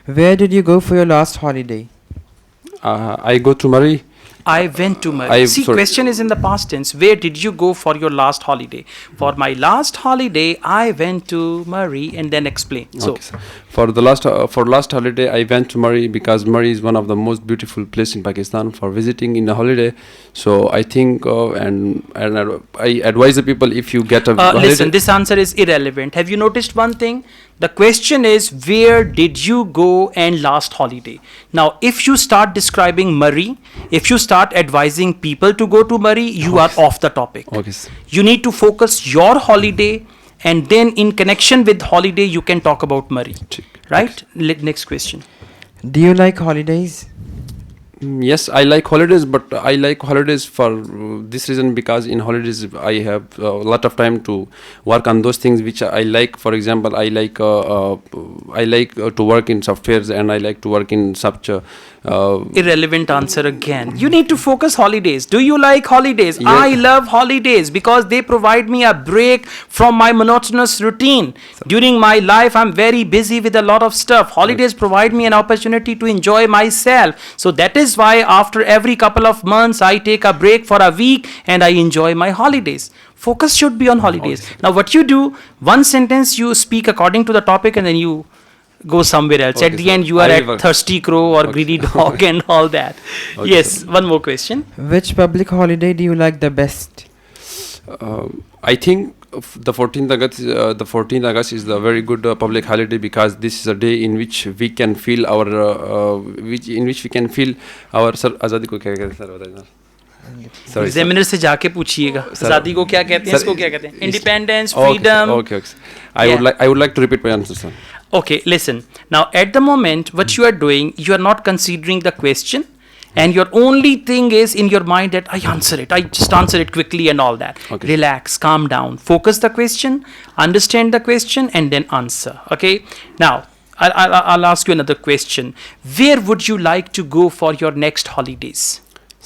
Where did you go for your last holiday? I go to Murray. I went to Murray. See, question is in the past tense. Where did you go for your last holiday? For my last holiday, I went to Murray, and then explain. So, Okay, sir. For last holiday, I went to Murray because Murray is one of the most beautiful place in Pakistan for visiting in a holiday. So I think and I advise the people, if you get a holiday. listen, this answer is irrelevant. Have you noticed one thing? The question is, where did you go and last holiday? Now, if you start describing Murray, if you start advising people to go to Murray, you are off the topic. Okay, sir. You need to focus your holiday, and then in connection with holiday, you can talk about Murray. Right? Next question. Do you like holidays? Yes, I like holidays, but I like holidays for this reason, because in holidays I have a lot of time to work on those things which I like. For example, I like to work in softwares, and I like to work in such Irrelevant answer again. You need to focus holidays. Do you like holidays? Yeah. I love holidays because they provide me a break from my monotonous routine. During my life, I'm very busy with a lot of stuff. Holidays provide me an opportunity to enjoy myself. So that is why after every couple of months, I take a break for a week and I enjoy my holidays. Focus should be on holidays. Now what you do, one sentence you speak according to the topic, and then you go somewhere else. Okay, At the sir. end, you are I at will- thirsty crow or greedy dog and all that. Okay, Yes, sir. one more question. Which public holiday do you like the best? I think the 14th August is the very good public holiday, because this is a day in which we can feel our sir आज़ादी को क्या कहते हैं sir बताइए sir. Sorry, sir. Examiner से जाके पूछिएगा Sir. आजादी को क्या कहते हैं, Sir, इसको क्या कहते हैं? is- independence, Okay, sir. Freedom. Okay. I would like to repeat my answer, sir. Okay, listen. Now at the moment, what you are doing, you are not considering the question, and your only thing is in your mind that I just answer it quickly and all that. Okay. Relax, calm down, focus the question, understand the question, and then answer. Okay. Now I'll ask you another question. Where would you like to go for your next holidays?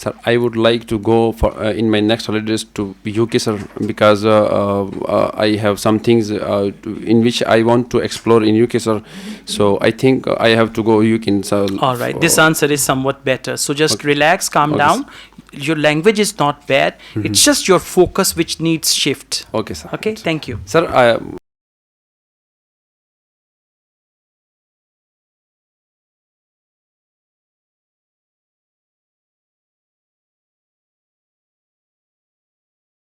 Sir, I would like to go for in my next holidays to UK, sir, because I have some things in which I want to explore in UK, sir. So I think I have to go UK, sir. All right, this answer is somewhat better. So just Okay. relax, calm Okay, down. Your language is not bad. It's just your focus which needs shift. Okay, sir. Okay, thank you. Sir,